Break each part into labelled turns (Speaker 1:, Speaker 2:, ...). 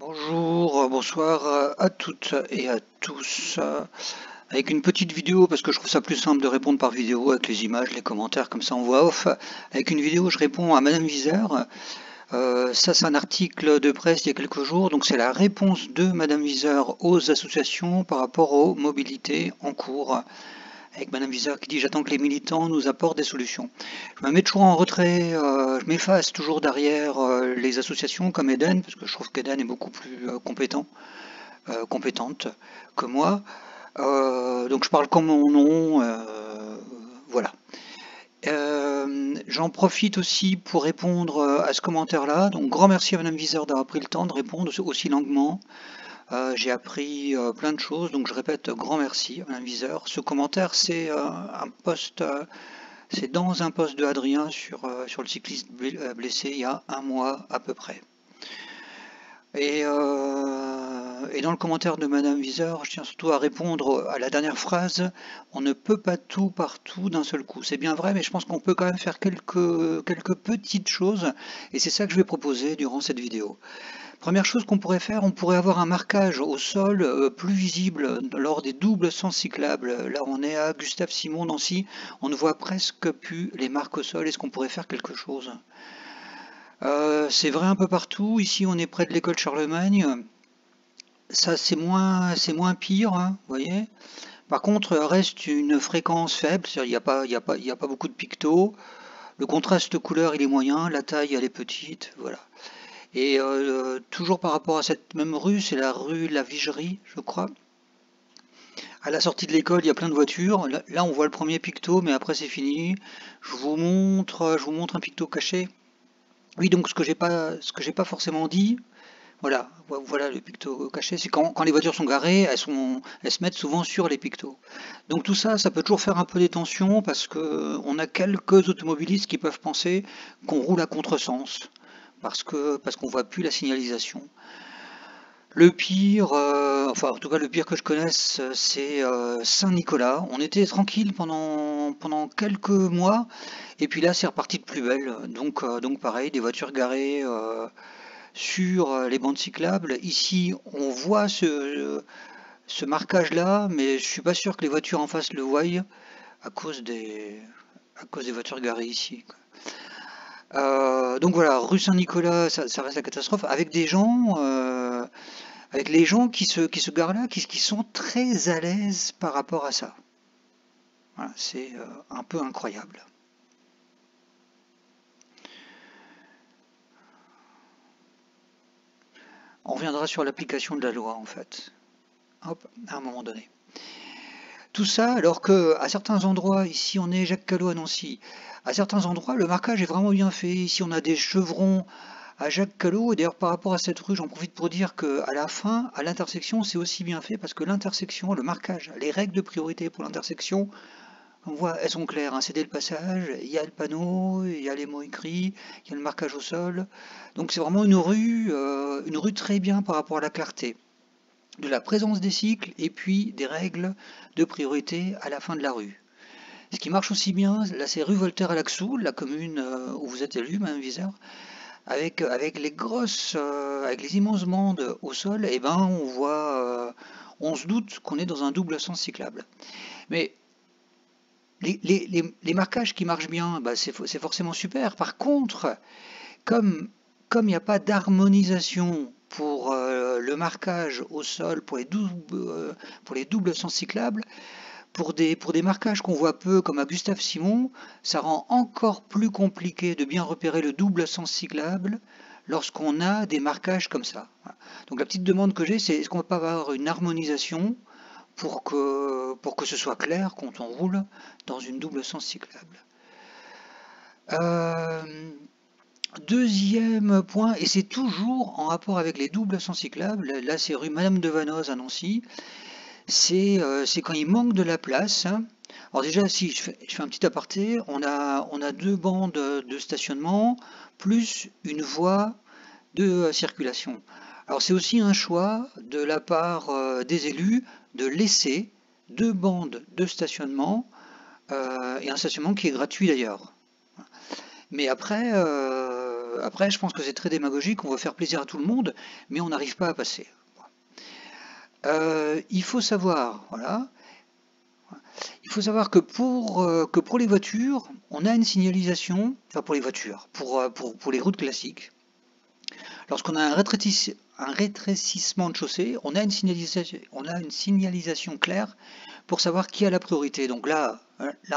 Speaker 1: Bonjour, bonsoir à toutes et à tous. Avec une petite vidéo, parce que je trouve ça plus simple de répondre par vidéo avec les images, les commentaires, comme ça en voix off. Avec une vidéo, je réponds à Madame Viseur. Ça, c'est un article de presse il y a quelques jours, donc c'est la réponse de Madame Viseur aux associations par rapport aux mobilités en cours. Avec Madame Viseur qui dit j'attends que les militants nous apportent des solutions. Je me mets toujours en retrait, je m'efface toujours derrière les associations comme Eden, parce que je trouve qu'Eden est beaucoup plus compétente que moi. Donc je parle comme mon nom, voilà. J'en profite aussi pour répondre à ce commentaire-là. Donc grand merci à Madame Viseur d'avoir pris le temps de répondre aussi longuement. J'ai appris plein de choses, donc je répète grand merci à Madame Viseur. Ce commentaire, c'est un post, c'est dans un post de Adrien sur le cycliste blessé il y a un mois à peu près. Et dans le commentaire de Madame Viseur, je tiens surtout à répondre à la dernière phrase. On ne peut pas tout partout d'un seul coup. C'est bien vrai, mais je pense qu'on peut quand même faire quelques petites choses. Et c'est ça que je vais proposer durant cette vidéo. Première chose qu'on pourrait faire, on pourrait avoir un marquage au sol plus visible lors des doubles sens cyclables. Là, on est à Gustave-Simon, Nancy. On ne voit presque plus les marques au sol. Est-ce qu'on pourrait faire quelque chose? C'est vrai un peu partout. Ici, on est près de l'école Charlemagne. Ça, c'est moins pire, hein, vous voyez. Par contre, reste une fréquence faible, c'est-à-dire il y a pas beaucoup de pictos. Le contraste couleur, il est moyen, la taille, elle est petite, voilà. Et toujours par rapport à cette même rue, c'est la rue La Vigerie, je crois. À la sortie de l'école, il y a plein de voitures. Là, on voit le premier picto, mais après, c'est fini. Je vous montre un picto caché. Oui, donc ce que j'ai pas forcément dit, voilà le picto caché, c'est quand les voitures sont garées, elles se mettent souvent sur les pictos. Donc tout ça, ça peut toujours faire un peu des tensions parce que on a quelques automobilistes qui peuvent penser qu'on roule à contresens parce qu'on voit plus la signalisation. Le pire, enfin en tout cas le pire que je connaisse, c'est Saint-Nicolas. On était tranquille pendant quelques mois et puis là c'est reparti de plus belle. Donc pareil, des voitures garées sur les bandes cyclables. Ici, on voit ce marquage-là, mais je suis pas sûr que les voitures en face le voient à cause des voitures garées ici, quoi. Donc voilà, rue Saint-Nicolas, ça reste la catastrophe, avec les gens qui se garent là, qui sont très à l'aise par rapport à ça. Voilà, c'est un peu incroyable. On reviendra sur l'application de la loi, en fait. Hop, à un moment donné. Tout ça alors que à certains endroits, ici on est Jacques Callot à Nancy, à certains endroits le marquage est vraiment bien fait. Ici on a des chevrons à Jacques Callot, et d'ailleurs par rapport à cette rue, j'en profite pour dire que à la fin, à l'intersection, c'est aussi bien fait parce que l'intersection, le marquage, les règles de priorité pour l'intersection, on voit, elles sont claires, hein, c'est dès le passage, il y a le panneau, il y a les mots écrits, il y a le marquage au sol. Donc c'est vraiment une rue très bien par rapport à la clarté de la présence des cycles et puis des règles de priorité à la fin de la rue. Ce qui marche aussi bien, là c'est rue Voltaire à Laxou, la commune où vous êtes élu, Madame Viseur, avec avec les immenses bandes au sol, et ben on se doute qu'on est dans un double sens cyclable. Mais les marquages qui marchent bien, bah, c'est forcément super. Par contre, comme il n'y a pas d'harmonisation pour le marquage au sol, pour les doubles sens cyclables, pour des marquages qu'on voit peu, comme à Gustave Simon, ça rend encore plus compliqué de bien repérer le double sens cyclable lorsqu'on a des marquages comme ça. Voilà. Donc la petite demande que j'ai, c'est est-ce qu'on ne peut pas avoir une harmonisation pour que ce soit clair quand on roule dans une double sens cyclable. Euh, Deuxième point, et c'est toujours en rapport avec les doubles sens cyclables, là c'est rue Madame de Vanoz à Nancy, c'est quand il manque de la place, hein. Alors déjà, si je fais un petit aparté, on a deux bandes de stationnement plus une voie de circulation. Alors c'est aussi un choix de la part des élus de laisser deux bandes de stationnement et un stationnement qui est gratuit d'ailleurs. Mais après, après, je pense que c'est très démagogique, on veut faire plaisir à tout le monde, mais on n'arrive pas à passer. Il faut savoir, voilà, il faut savoir que pour les voitures, on a une signalisation, enfin pour les voitures, pour les routes classiques. Lorsqu'on a un rétrécissement de chaussée, on a une signalisation claire pour savoir qui a la priorité. Donc là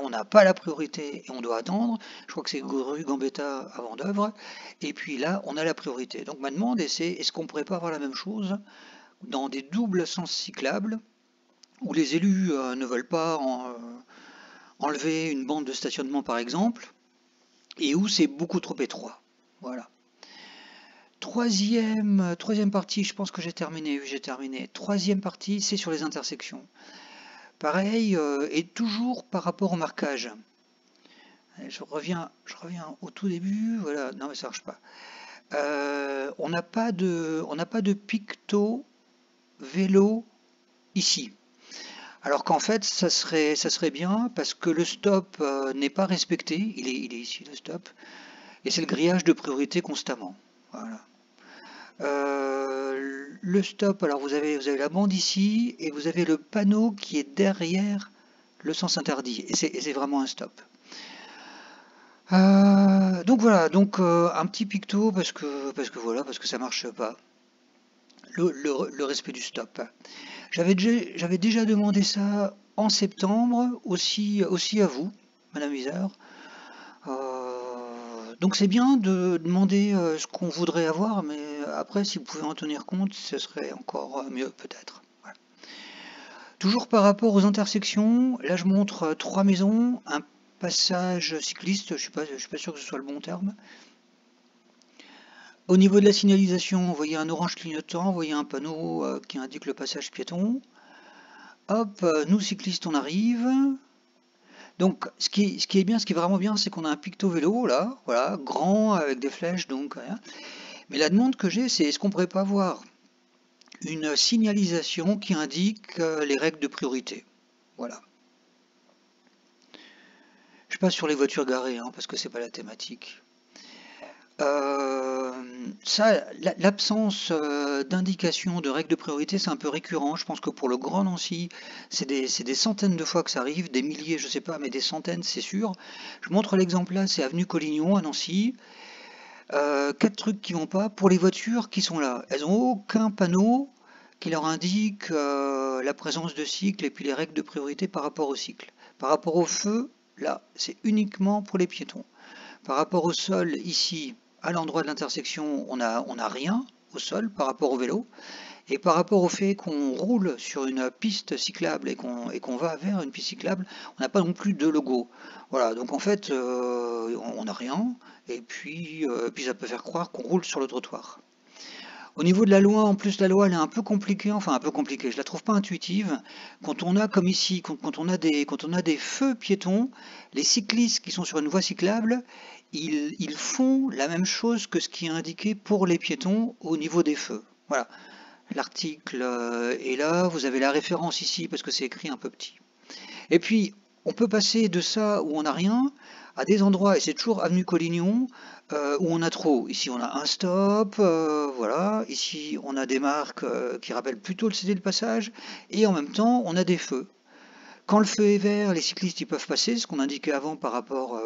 Speaker 1: on n'a pas la priorité et on doit attendre. Je crois que c'est rue Gambetta à Vendeuvre. Et puis là, on a la priorité. Donc ma demande, c'est est-ce qu'on ne pourrait pas avoir la même chose dans des doubles sens cyclables où les élus ne veulent pas enlever une bande de stationnement par exemple, et où c'est beaucoup trop étroit. Voilà. Troisième partie, je pense que j'ai terminé. Troisième partie, c'est sur les intersections. Pareil, et toujours par rapport au marquage. Je reviens au tout début. Voilà, non mais ça marche pas. On n'a pas de picto vélo ici. Alors qu'en fait, ça serait bien parce que le stop n'est pas respecté. Il est ici le stop, et c'est le grillage de priorité constamment. Voilà. Le stop, alors vous avez la bande ici et vous avez le panneau qui est derrière le sens interdit et c'est vraiment un stop. Donc voilà, un petit picto parce que ça marche pas. Le respect du stop. J'avais déjà demandé ça en septembre, aussi à vous, Madame Viseur. Donc c'est bien de demander ce qu'on voudrait avoir, mais après, si vous pouvez en tenir compte, ce serait encore mieux peut-être. Voilà. Toujours par rapport aux intersections, là je montre 3 maisons, un passage cycliste, je suis pas sûr que ce soit le bon terme. Au niveau de la signalisation, vous voyez un orange clignotant, vous voyez un panneau qui indique le passage piéton. Hop, nous cyclistes on arrive. Donc ce qui est vraiment bien, c'est qu'on a un picto vélo là, voilà, grand avec des flèches, donc rien. Mais la demande que j'ai, c'est est-ce qu'on pourrait pas avoir une signalisation qui indique les règles de priorité. Voilà. Je passe sur les voitures garées, hein, parce que c'est pas la thématique. L'absence d'indication de règles de priorité, c'est un peu récurrent. Je pense que pour le Grand Nancy, c'est des centaines de fois que ça arrive, des milliers, je sais pas, mais des centaines, c'est sûr. Je montre l'exemple là, c'est avenue Collignon à Nancy. 4 trucs qui vont pas pour les voitures qui sont là. Elles n'ont aucun panneau qui leur indique la présence de cycle et puis les règles de priorité par rapport au cycle. Par rapport au feu, là, c'est uniquement pour les piétons. Par rapport au sol, ici, à l'endroit de l'intersection, on a rien au sol par rapport au vélo. Et par rapport au fait qu'on roule sur une piste cyclable et qu'on va vers une piste cyclable, on n'a pas non plus de logo. Voilà, donc en fait, on n'a rien, et puis ça peut faire croire qu'on roule sur le trottoir. Au niveau de la loi, en plus la loi elle est un peu compliquée, enfin un peu compliquée, je la trouve pas intuitive. Quand on a comme ici, quand on a des feux piétons, les cyclistes qui sont sur une voie cyclable, ils font la même chose que ce qui est indiqué pour les piétons au niveau des feux. Voilà. L'article est là, vous avez la référence ici parce que c'est écrit un peu petit. Et puis, on peut passer de ça où on n'a rien à des endroits, et c'est toujours avenue Collignon, où on a trop. Ici, on a un stop, voilà. Ici, on a des marques qui rappellent plutôt le cédé de passage, et en même temps, on a des feux. Quand le feu est vert, les cyclistes ils peuvent passer, ce qu'on indiquait avant par rapport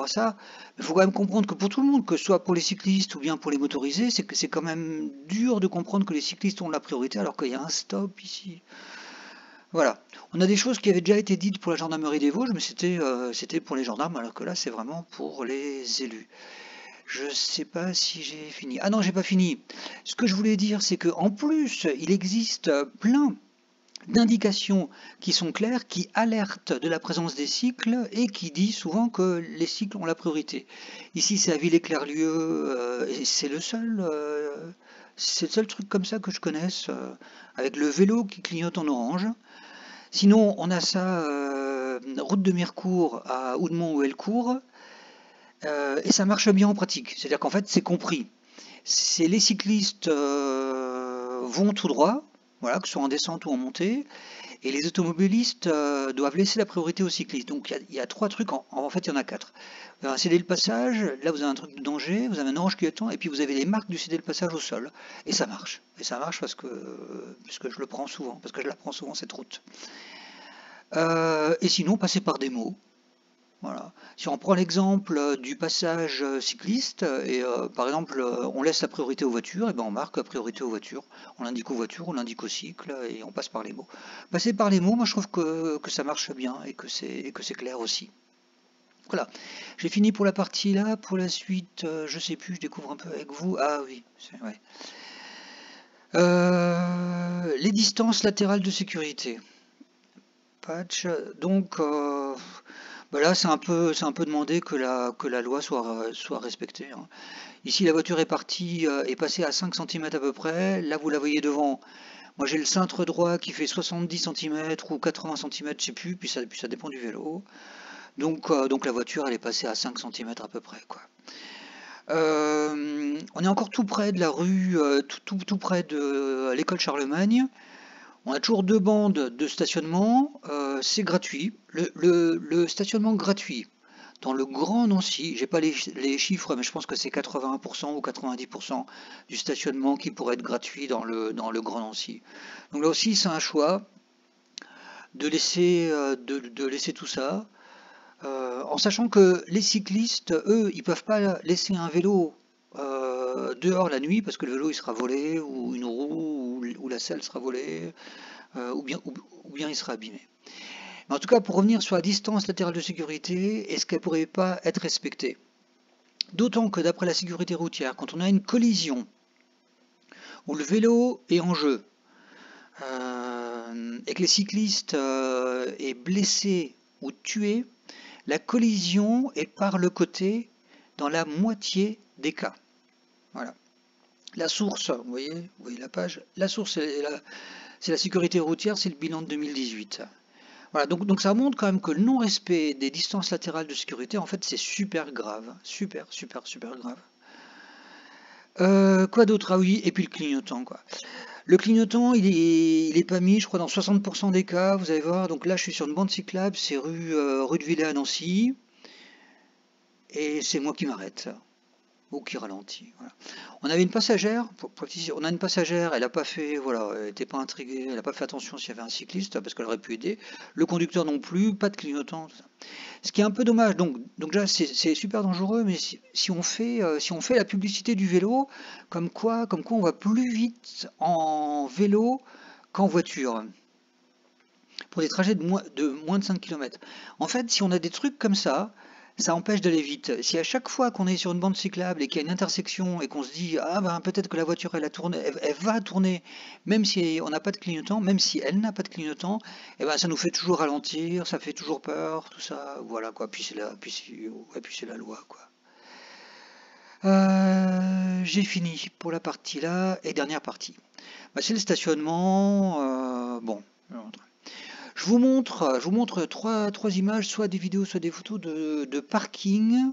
Speaker 1: à ça. Il faut quand même comprendre que pour tout le monde, que ce soit pour les cyclistes ou bien pour les motorisés, c'est quand même dur de comprendre que les cyclistes ont la priorité alors qu'il y a un stop ici. Voilà. On a des choses qui avaient déjà été dites pour la gendarmerie des Vosges, mais c'était pour les gendarmes, alors que là c'est vraiment pour les élus. Je sais pas si j'ai fini. Ah non, j'ai pas fini. Ce que je voulais dire, c'est qu'en plus, il existe plein d'indications qui sont claires, qui alertent de la présence des cycles et qui disent souvent que les cycles ont la priorité. Ici, c'est à Villers-Clerlieu, et c'est le seul truc comme ça que je connaisse, avec le vélo qui clignote en orange. Sinon, on a ça, route de Mirecourt à Oudemont-Houellcourt, et ça marche bien en pratique. C'est-à-dire qu'en fait, c'est compris. Les cyclistes vont tout droit, voilà, que ce soit en descente ou en montée. Et les automobilistes doivent laisser la priorité aux cyclistes. Donc il y a trois trucs, en fait il y en a quatre. Vous avez un céder le passage, là vous avez un truc de danger, vous avez un orange clignotant, et puis vous avez les marques du céder le passage au sol. Et ça marche. Et ça marche parce que je le prends souvent, parce que je la prends souvent cette route. Et sinon, passer par des mots. Voilà. Si on prend l'exemple du passage cycliste, et par exemple on laisse la priorité aux voitures, et ben on marque la priorité aux voitures. On l'indique aux voitures, on l'indique aux cycles, et on passe par les mots. Passer par les mots, moi je trouve que ça marche bien et que c'est clair aussi. Voilà, j'ai fini pour la partie là. Pour la suite, je sais plus, je découvre un peu avec vous. Ah oui, ouais. Les distances latérales de sécurité. Patch. Donc bah là c'est un peu demandé que la loi soit respectée, hein. Ici la voiture est partie, est passée à 5 cm à peu près. Là vous la voyez devant. Moi j'ai le cintre droit qui fait 70 cm ou 80 cm, je sais plus, puis ça dépend du vélo. Donc la voiture elle est passée à 5 cm à peu près, quoi. On est encore tout près de la rue, tout près de l'école Charlemagne. On a toujours deux bandes de stationnement, c'est gratuit. Le stationnement gratuit dans le Grand Nancy, j'ai pas les chiffres, mais je pense que c'est 81% ou 90% du stationnement qui pourrait être gratuit dans le Grand Nancy. Donc là aussi, c'est un choix de laisser tout ça, en sachant que les cyclistes, eux, ils peuvent pas laisser un vélo dehors la nuit parce que le vélo il sera volé, ou une roue, ou la selle sera volée, ou bien il sera abîmé. Mais en tout cas, pour revenir sur la distance latérale de sécurité, est-ce qu'elle ne pourrait pas être respectée? D'autant que d'après la sécurité routière, quand on a une collision où le vélo est en jeu, et que les cyclistes est blessé ou tué, la collision est par le côté dans la moitié des cas. Voilà. La source, vous voyez la page, la source c'est la sécurité routière, c'est le bilan de 2018. Voilà, donc ça montre quand même que le non-respect des distances latérales de sécurité, en fait, c'est super grave. Super, super, super grave. Quoi d'autre? Ah oui, et puis le clignotant, quoi. Le clignotant, il est pas mis, je crois, dans 60% des cas, vous allez voir. Donc là, je suis sur une bande cyclable, c'est rue de Villers à Nancy, et c'est moi qui m'arrête, ou qui ralentit. Voilà. On avait une passagère, on a une passagère, elle n'a pas fait, voilà, elle n'était pas intriguée, elle n'a pas fait attention s'il y avait un cycliste, parce qu'elle aurait pu aider. Le conducteur non plus, pas de clignotant, tout ça. Ce qui est un peu dommage, donc déjà c'est super dangereux, mais si on fait la publicité du vélo, comme quoi on va plus vite en vélo qu'en voiture, pour des trajets de moins de 5 km. En fait, si on a des trucs comme ça empêche d'aller vite. Si à chaque fois qu'on est sur une bande cyclable et qu'il y a une intersection et qu'on se dit ah ben peut-être que la voiture elle va tourner, même si on n'a pas de clignotant, même si elle n'a pas de clignotant, et ben ça nous fait toujours ralentir, ça fait toujours peur, tout ça, voilà quoi. Puis c'est la loi, quoi. J'ai fini pour la partie là, et dernière partie. Bah, c'est le stationnement. Bon. Je vous montre trois images, soit des vidéos, soit des photos de parking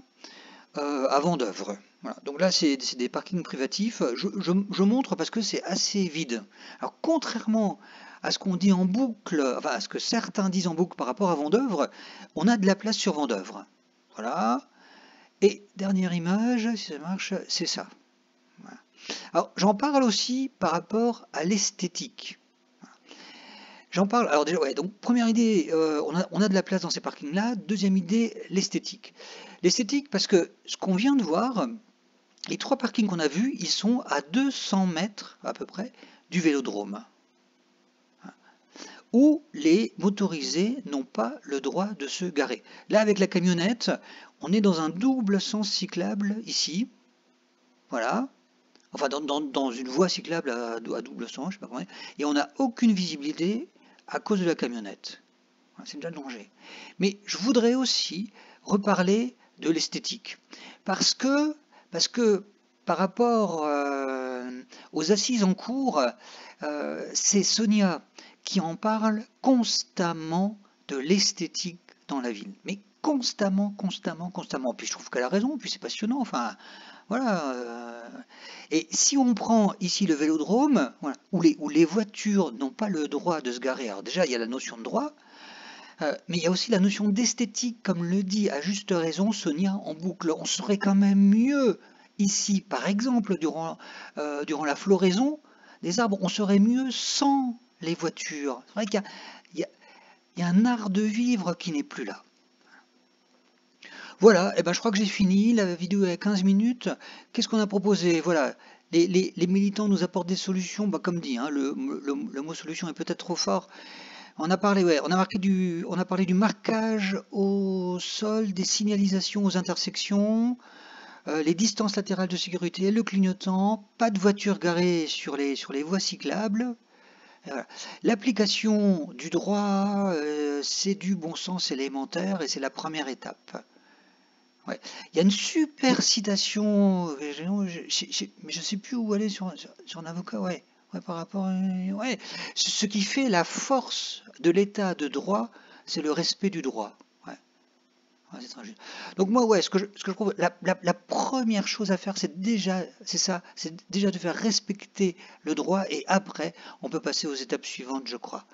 Speaker 1: à Vendeuvre. Voilà. Donc là, c'est des parkings privatifs. Je montre parce que c'est assez vide. Alors, contrairement à ce qu'on dit en boucle, enfin à ce que certains disent en boucle par rapport à Vendeuvre, on a de la place sur Vendeuvre. Voilà. Et dernière image, si ça marche, c'est ça. Voilà. Alors, j'en parle aussi par rapport à l'esthétique. J'en parle. Alors déjà, ouais, donc première idée, on a de la place dans ces parkings-là. Deuxième idée, l'esthétique. L'esthétique, parce que ce qu'on vient de voir, les trois parkings qu'on a vus, ils sont à 200 mètres à peu près du vélodrome, où les motorisés n'ont pas le droit de se garer. Là, avec la camionnette, on est dans un double sens cyclable ici. Voilà. Enfin, dans une voie cyclable à double sens, je sais pas comment. Et on n'a aucune visibilité à cause de la camionnette. C'est déjà le danger. Mais je voudrais aussi reparler de l'esthétique. Parce que par rapport aux assises en cours, c'est Sonia qui en parle constamment de l'esthétique dans la ville. Mais constamment, constamment, constamment. Puis je trouve qu'elle a raison, puis c'est passionnant. Enfin, Voilà. Et si on prend ici le vélodrome, voilà, où les voitures n'ont pas le droit de se garer, alors déjà il y a la notion de droit, mais il y a aussi la notion d'esthétique, comme le dit à juste raison Sonia en boucle. On serait quand même mieux ici, par exemple, durant la floraison des arbres, on serait mieux sans les voitures. C'est vrai qu'il y a, il y a- il y a un art de vivre qui n'est plus là. Voilà, et ben je crois que j'ai fini. La vidéo est à 15 minutes. Qu'est-ce qu'on a proposé? Voilà. Les militants nous apportent des solutions, bah, comme dit, hein, le mot solution est peut-être trop fort. On a parlé, ouais, on a parlé du marquage au sol, des signalisations aux intersections, les distances latérales de sécurité, le clignotant, pas de voitures garées sur les voies cyclables. Voilà. L'application du droit, c'est du bon sens élémentaire et c'est la première étape. Ouais. Il y a une super citation, mais je sais plus où aller sur un avocat, ouais. Ouais, par rapport ouais. Ce qui fait la force de l'état de droit, c'est le respect du droit. Ouais. Ouais, c'est très juste. Donc moi, ouais, ce que je trouve, la première chose à faire, c'est ça, c'est déjà de faire respecter le droit et après, on peut passer aux étapes suivantes, je crois.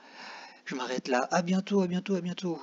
Speaker 1: Je m'arrête là. À bientôt, à bientôt, à bientôt.